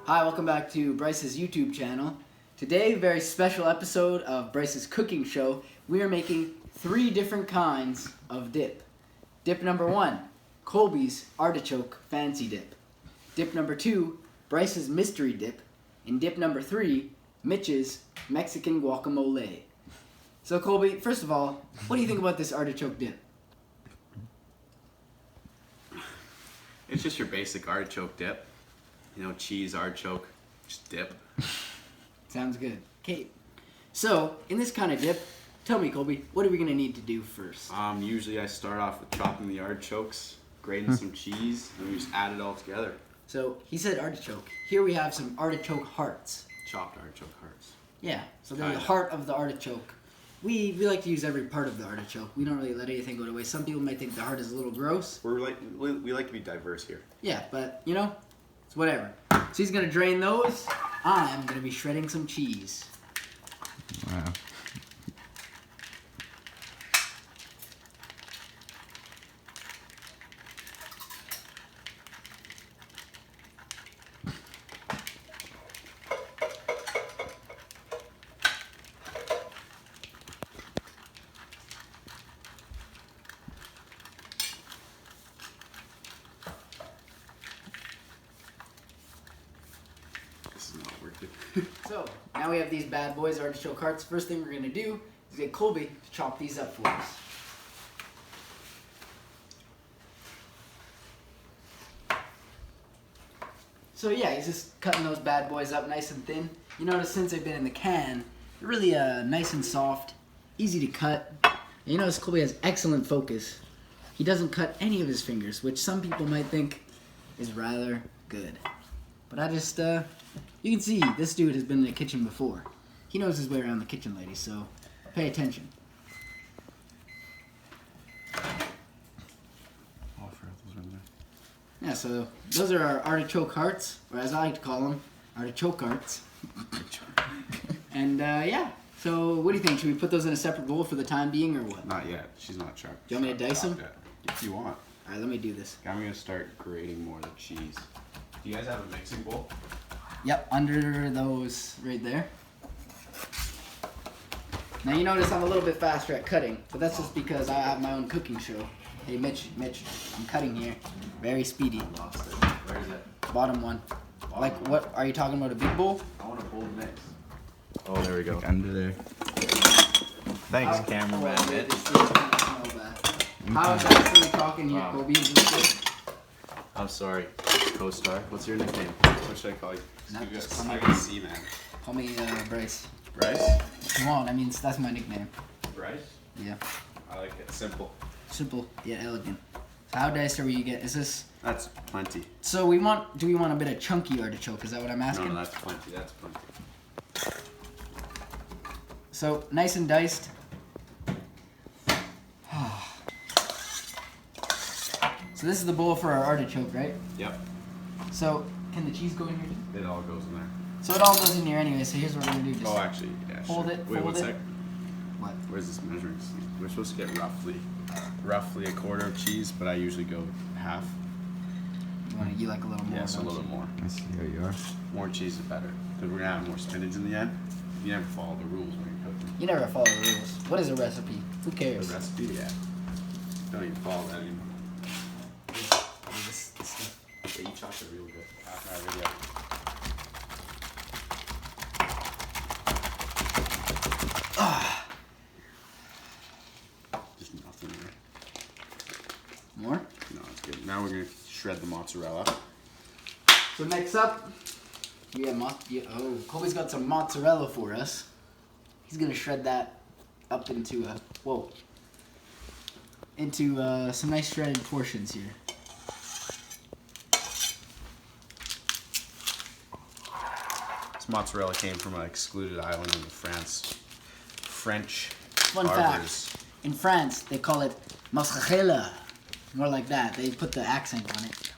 Hi, welcome back to Bryce's YouTube channel. Today, a very special episode of Bryce's cooking show. We are making 3 different kinds of dip. Dip number 1, Colby's Artichoke Fancy Dip. Dip number 2, Bryce's Mystery Dip. And dip number 3, Mitch's Mexican Guacamole. So Colby, first of all, what do you think about this artichoke dip? It's just your basic artichoke dip. You know, cheese, artichoke, just dip. Sounds good. Okay, so in this kind of dip, tell me, Colby, what are we gonna need to do first? Usually I start off with chopping the artichokes, grating some cheese, and we just add it all together. So he said artichoke. Here we have some artichoke hearts. Chopped artichoke hearts. Yeah, so they're the heart of the artichoke. We like to use every part of the artichoke. We don't really let anything go to waste. Some people might think the heart is a little gross. We like to be diverse here. Yeah, but you know, it's whatever. So he's gonna drain those. I'm gonna be shredding some cheese. Wow. So, now we have these bad boys, artichoke hearts. First thing we're going to do is get Colby to chop these up for us. So yeah, he's just cutting those bad boys up nice and thin. You notice since they've been in the can, they're really nice and soft, easy to cut. And you notice Colby has excellent focus. He doesn't cut any of his fingers, which some people might think is rather good. But I just, you can see this dude has been in the kitchen before. He knows his way around the kitchen, ladies, so pay attention. Yeah, so those are our artichoke hearts, or as I like to call them, artichoke hearts. And yeah, so what do you think? Should we put those in a separate bowl for the time being, or what? Not yet. She's not sharp. Do you want me to dice them? If you want. Alright, let me do this. I'm going to start grating more of the cheese. Do you guys have a mixing bowl? Yep, under those right there. Now you notice I'm a little bit faster at cutting, but that's just because I have my own cooking show. Hey Mitch, I'm cutting here. Very speedy. Where is it? Bottom one. Like what, are you talking about a big bowl? I want a bowl mix. Oh, there we go. Under there. Thanks, cameraman. How fast are we talking here, Colby? Is this good? I'm sorry, co-star. What's your nickname? What should I call you? Not You just guys- call me I can see, man. Call me Bryce. Bryce? If you want, I mean, that's my nickname. Bryce? Yeah. I like it. Simple. Simple, yet elegant. So how diced are we get? Is this... That's plenty. So do we want a bit of chunky artichoke? Is that what I'm asking? No, that's plenty. That's plenty. So, nice and diced. So this is the bowl for our artichoke, right? Yep. So, can the cheese go in here too? It all goes in there. So it all goes in here anyway, so here's what we're gonna do. Just Oh, actually, yeah. hold sure. it, Wait, fold one it. sec. What? Where's this measuring stick? We're supposed to get roughly a quarter of cheese, but I usually go half. You like a little more? Yeah, so a don't little you? more. I see how you are. More cheese is better. Because we're gonna have more spinach in the end. You never follow the rules when you're cooking. You never follow the rules. What is a recipe? Who cares? The recipe, yeah. Don't even follow that anymore. This stuff. Yeah, you chopped it real good. After I already Just nothing there. More? No, it's good. Now we're gonna shred the mozzarella. So next up, we have oh, Colby's got some mozzarella for us. He's gonna shred that up into some nice shredded portions here. This mozzarella came from an excluded island in France. French Fun barbers. fact, in France they call it mozzarella. More like that. They put the accent on it.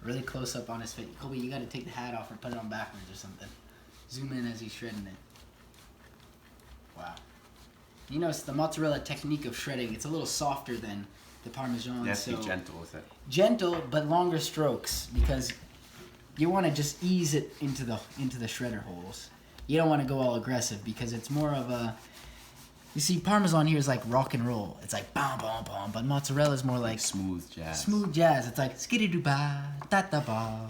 Really close up on his face. Colby, you gotta take the hat off or put it on backwards or something. Zoom in as he's shredding it. Wow. You know, it's the mozzarella technique of shredding. It's a little softer than the Parmesan. You have to so be gentle with it. gentle, but longer strokes, because you want to just ease it into the shredder holes. You don't want to go all aggressive because it's more of a. You see, Parmesan here is like rock and roll. It's like bam, bam, bam. But mozzarella is more like smooth jazz. Smooth jazz. It's like skitty doo ba da da ba.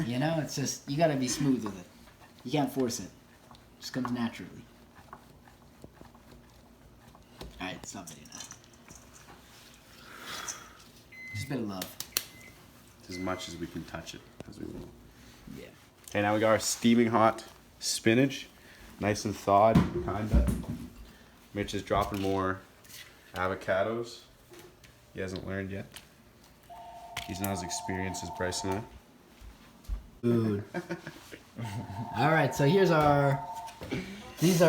You know, it's just you gotta be smooth with it. You can't force it. It just comes naturally. All right, stop video now. Just a bit of love. As much as we can touch it, as we will. Yeah. Okay, now we got our steaming hot spinach, nice and thawed, kinda. Mitch is dropping more avocados. He hasn't learned yet. He's not as experienced as Bryce and I. Food. All right, so these are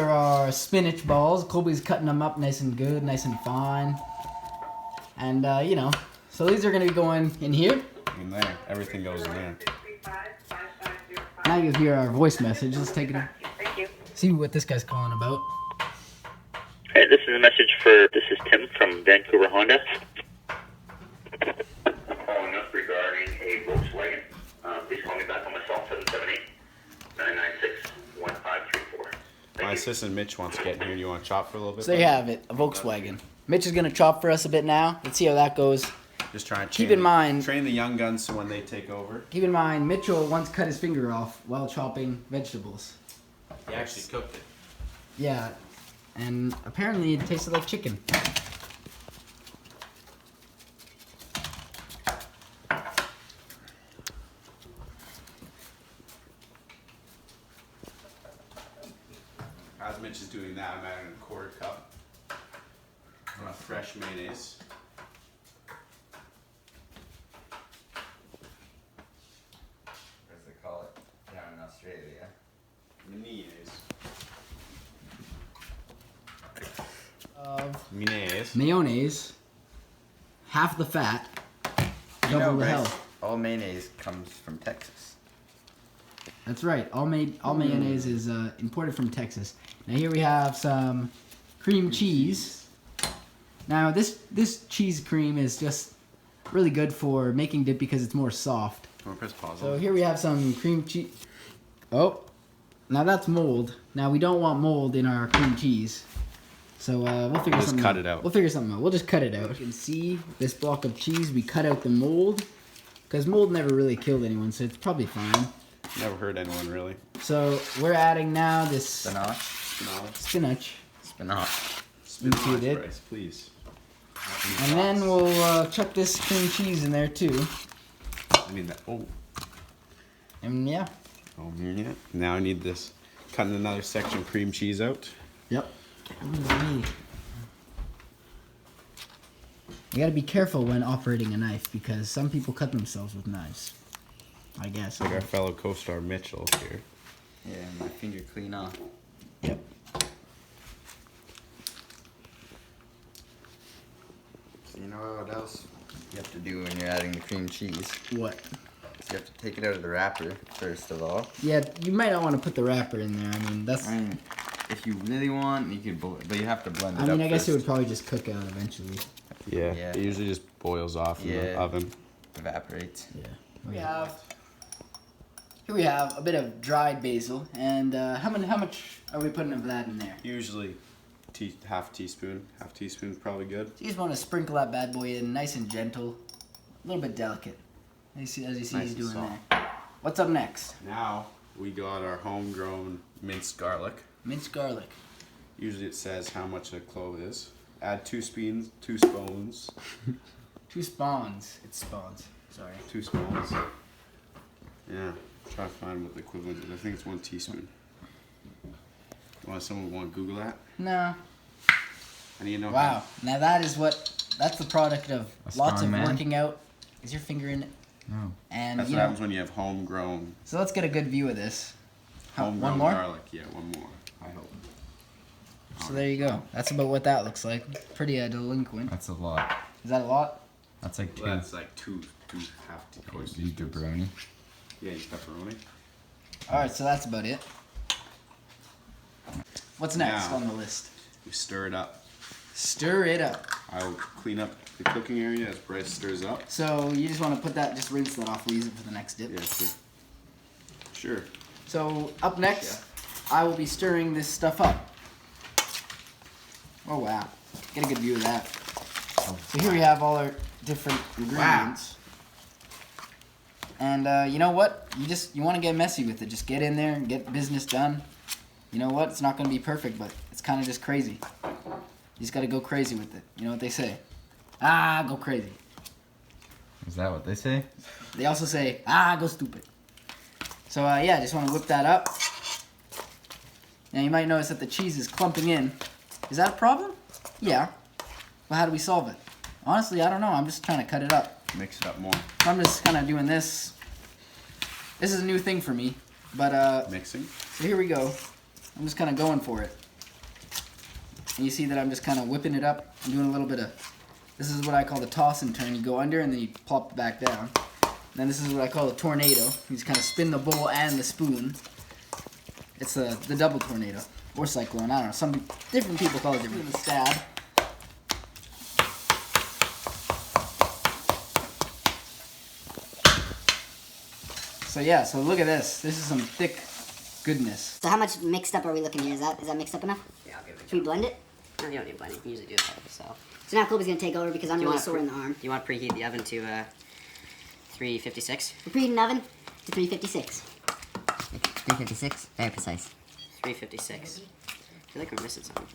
our spinach balls. Colby's cutting them up nice and good, nice and fine. And, you know, so these are going to be going in here. In there. Everything goes in there. Now you hear our voice message. Let's take it. Thank you. See what this guy's calling about. Hey, this is a message this is Tim from Vancouver Honda. Following up regarding a Volkswagen. Please call me back on my cell, 778-996-1534. My assistant Mitch wants to get in here. You want to chop for a little bit? So you have it, a Volkswagen. Mitch is going to chop for us a bit now. Let's see how that goes. Just trying to Keep in mind- train the young guns so when they take over. Keep in mind, Mitchell once cut his finger off while chopping vegetables. He actually cooked it. Yeah, and apparently it tasted like chicken. As Mitch is doing that, I'm adding a quarter cup of fresh mayonnaise. As they call it down in Australia. Mayonnaise. Mayonnaise, half the fat, You know, double the Bryce, health. all mayonnaise comes from Texas. That's right. All mayonnaise is imported from Texas. Now here we have some cream cheese. Now this cheese cream is just really good for making dip because it's more soft. Can we press pause? So here we have some cream cheese. Oh, now that's mold. Now we don't want mold in our cream cheese. So we'll figure Just something cut out. it out. We'll figure something out. We'll just cut it out. You can see this block of cheese. We cut out the mold because mold never really killed anyone, so it's probably fine. Never hurt anyone really. So we're adding now this Spinach. spinach, Spinach. Into it. Bryce, please. and then we'll chuck this cream cheese in there too. I need that. Oh. And yeah. Oh, yeah. Now I need this. Cutting another section of cream cheese out. Yep. You gotta be careful when operating a knife because some people cut themselves with knives. I guess. Like our fellow co-star Mitchell here. Yeah, my finger clean off. Yep. So you know what else you have to do when you're adding the cream cheese? What? You have to take it out of the wrapper, first of all. Yeah, you might not want to put the wrapper in there. I mean, that's. I mean, if you really want, you could, but you have to blend it I up mean, I guess it would first. probably just cook out eventually. Yeah. Yeah. It usually just boils off in the Yeah. oven. Evaporates. Yeah. Here we have a bit of dried basil, and how much are we putting of that in there? Usually half teaspoon. Half teaspoon is probably good. You just want to sprinkle that bad boy in, nice and gentle, a little bit delicate. As you see Nice he's and doing soft. there. What's up next? Now we got our homegrown minced garlic. Minced garlic. Usually it says how much a clove is. Add 2 spoons. 2 spawns. It's spawns. Sorry. 2 spoons. Yeah. Try to find what the equivalent is. I think it's 1 teaspoon. Someone want to Google that? No. I need to know. Wow. Now that's the product of A lots strong of man. working out. Is your finger in it? No. And That's you what know. happens when you have homegrown So let's get a good view of this. homegrown One more? garlic. Yeah, one more. I hope. So there you go. That's about what that looks like. Pretty delinquent. That's a lot. Is that a lot? That's like two. Well, that's like two half teaspoons. You jabroni. Yeah, you pepperoni. Alright, so that's about it. What's next Now. on the list? We stir it up. Stir it up. I will clean up the cooking area as Bryce stirs up. So you just want to put that, just rinse that off, we'll use it for the next dip. Yeah, sure. Sure. So up next, I will be stirring this stuff up. Oh wow, get a good view of that. So here we have all our different ingredients. And you know what? You want to get messy with it. Just get in there and get business done. You know what? It's not going to be perfect, but it's kind of just crazy. You just got to go crazy with it. You know what they say? Go crazy. Is that what they say? They also say, go stupid. So yeah, just want to whip that up. Now you might notice that the cheese is clumping in. Is that a problem? Yeah. Well, how do we solve it? Honestly, I don't know. I'm just trying to cut it up. Mix it up more. I'm just kind of doing this. This is a new thing for me, but Mixing. so here we go. I'm just kind of going for it. And you see that I'm just kind of whipping it up. I'm doing a little bit of, this is what I call the toss and turn. You go under and then you plop it back down. And then this is what I call a tornado. You just kind of spin the bowl and the spoon. It's the double tornado. Or cyclone, I don't know. Some different people call it different. The stab. So yeah, so look at this. This is some thick goodness. So how much mixed up are we looking here? Is that mixed up enough? Yeah, I'll give it a Should we go. blend it? No, you don't need blending. You usually do it by yourself. So now Colby's gonna take over because I'm Do you really want sore in the arm. Do you want to preheat the oven to 356? We're preheating the oven to 356. 356? Very precise. 356. I feel like we're missing something.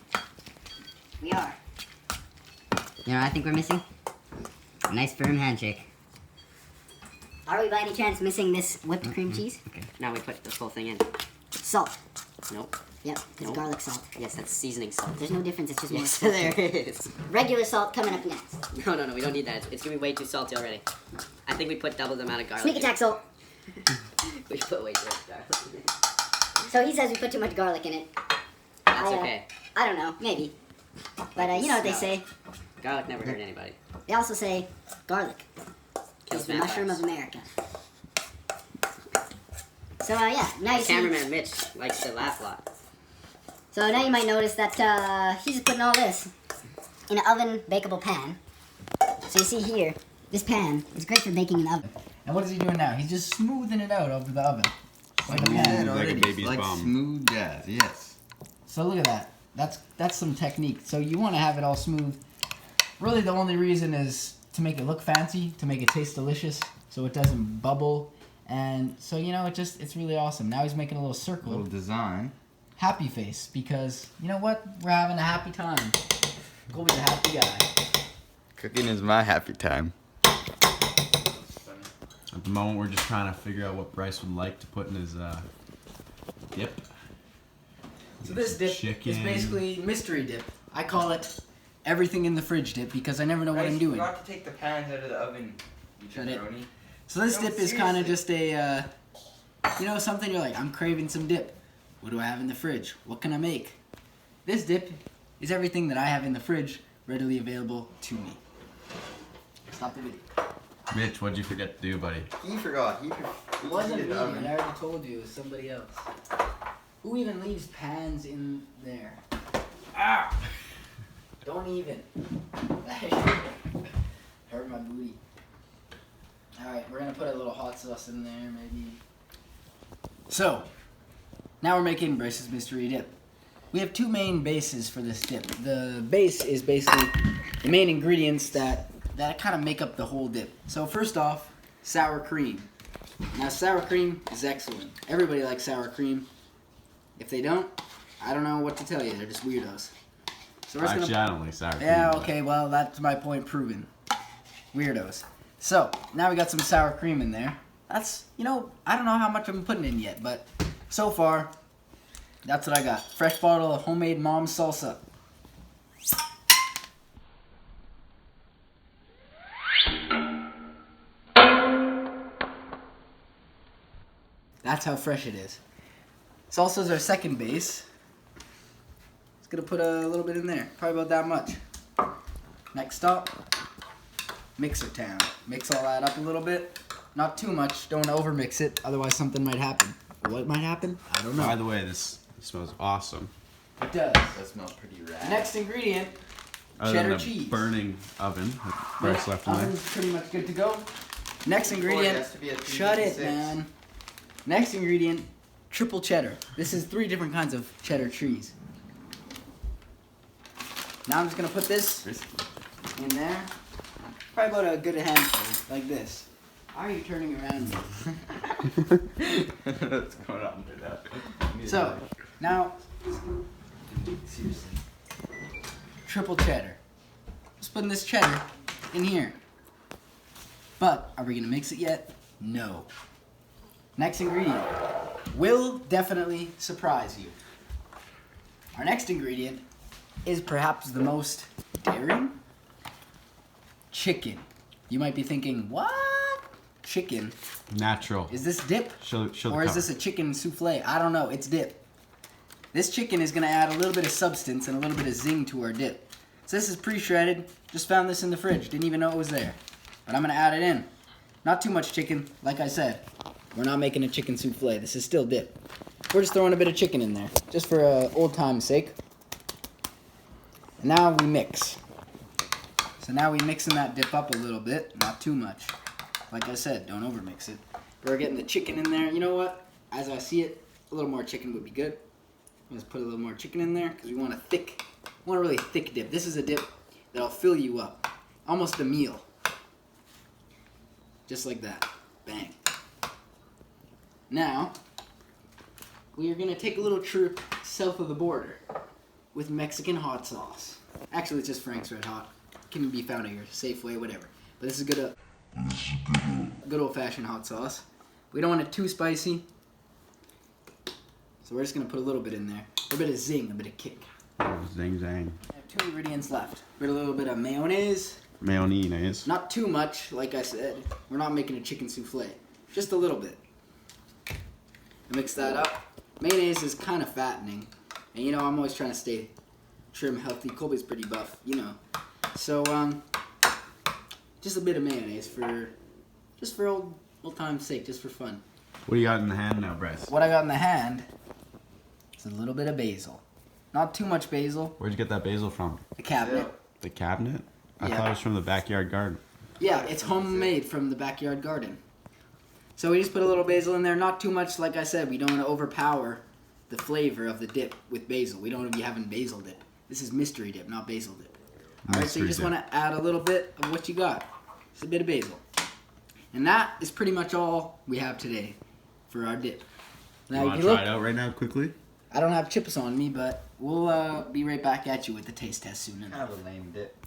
We are. You know what I think we're missing? A nice firm handshake. Are we by any chance missing this whipped cream cheese? Okay. Now we put this whole thing in. Salt. Nope. Yep, it's Nope. garlic salt. Yes, that's seasoning salt. There's no difference, it's just more Yes, salt. there is. Regular salt coming up next. No, we don't need that. It's gonna be way too salty already. I think we put double the amount of garlic. Sneak in. attack salt. We put way too much garlic. So he says we put too much garlic in it. That's I, okay. I don't know, maybe. But you know what they say. Garlic never hurt anybody. They also say garlic Kills is the mushroom of vampires. America. So yeah, nice. Cameraman Mitch likes to laugh a lot. So now you might notice that he's just putting all this in an oven bakeable pan. So you see here, this pan is great for baking in the oven. And what is he doing now? He's just smoothing it out over the oven. Like a We pan. said Like a already, baby's like bum. smooth jazz, yes. So look at that. That's some technique. So you want to have it all smooth. Really the only reason is to make it look fancy, to make it taste delicious, so it doesn't bubble. And so, you know, it's really awesome. Now he's making a little circle. Little design. Happy face, because you know what? We're having a happy time. Colby's a happy guy. Cooking is my happy time. At the moment, we're just trying to figure out what Bryce would like to put in his dip. So this dip is Chicken. basically mystery dip. I call it everything in the fridge dip because I never know what I'm doing. forgot to take the pans out of the oven, you Shut it. jabroni. So this No, dip is kind of seriously. just a, you know, something you're like, I'm craving some dip. What do I have in the fridge? What can I make? This dip is everything that I have in the fridge readily available to me. Stop the video. Mitch, what'd you forget to do, buddy? He forgot. He It wasn't me, man. I already told you. It was somebody else. Who even leaves pans in there? Ah! Don't even. Hurt my booty. Alright, we're gonna put a little hot sauce in there, maybe. So, now we're making Bryce's mystery dip. We have two main bases for this dip. The base is basically the main ingredients that kind of make up the whole dip. So first off, sour cream. Now sour cream is excellent. Everybody likes sour cream. If they don't, I don't know what to tell you. They're just weirdos. So we're just Actually, gonna... I don't like sour cream. Yeah, but- okay, well, that's my point proven. Weirdos. So, now we got some sour cream in there. That's, you know, I don't know how much I'm putting in yet, but so far, that's what I got. Fresh bottle of homemade mom's salsa. That's how fresh it is. Salsa's our second base. Just gonna put a little bit in there, probably about that much. Next up, mixer town. Mix all that up a little bit. Not too much, don't overmix it, otherwise something might happen. What might happen? I don't know. By the way, this smells awesome. It does. That smells pretty rad. Next ingredient, Other cheddar than the cheese. burning oven that Bryce left in there. Oven's pretty much good to go. Next Boy, it ingredient, has to be at shut it, 356. man. Next ingredient, triple cheddar. This is 3 different kinds of cheddar cheese. Now I'm just gonna put this in there. Probably about a good handful, like this. Why are you turning around? What's going on with that? So, now, seriously, triple cheddar. Just putting this cheddar in here. But, are we gonna mix it yet? No. Next ingredient will definitely surprise you. Our next ingredient is perhaps the most daring. Chicken. You might be thinking, what? Chicken? Natural. Is this dip? Show the Or is cover. this a chicken souffle? I don't know. It's dip. This chicken is going to add a little bit of substance and a little bit of zing to our dip. So this is pre-shredded. Just found this in the fridge. Didn't even know it was there. But I'm going to add it in. Not too much chicken. Like I said, we're not making a chicken souffle. This is still dip. We're just throwing a bit of chicken in there. Just for old time's sake. And now we mix. So now we're mixing that dip up a little bit. Not too much. Like I said, don't overmix it. We're getting the chicken in there. You know what? As I see it, a little more chicken would be good. Let's put a little more chicken in there because we want a really thick dip. This is a dip that'll fill you up. Almost a meal. Just like that. Bang. Now, we are going to take a little trip south of the border with Mexican hot sauce. Actually, it's just Frank's Red Hot. Can be found at your Safeway, whatever. But this is good old-fashioned hot sauce. We don't want it too spicy. So we're just going to put a little bit in there. A bit of zing, a bit of kick. Zing zang. I have 2 ingredients left. Put a little bit of mayonnaise. Mayonnaise. Not too much, like I said. We're not making a chicken souffle. Just a little bit. Mix that up. Mayonnaise is kind of fattening. And you know, I'm always trying to stay trim, healthy. Colby's pretty buff, you know. So, just a bit of mayonnaise for old time's sake, just for fun. What do you got in the hand now, Bryce? What I got in the hand is a little bit of basil. Not too much basil. Where'd you get that basil from? The cabinet. The cabinet? I Yeah. thought it was from the backyard garden. Yeah, it's homemade from the backyard garden. So we just put a little basil in there. Not too much, like I said. We don't want to overpower the flavor of the dip with basil. We don't want to be having basil dip. This is mystery dip, not basil dip. All right, so you just Mystery want to add a little bit of what you got. Just a bit of basil. And that is pretty much all we have today for our dip. Now, You want to try it out right now quickly? I don't have chips on me, but we'll be right back at you with the taste test soon. Kind of a lame dip.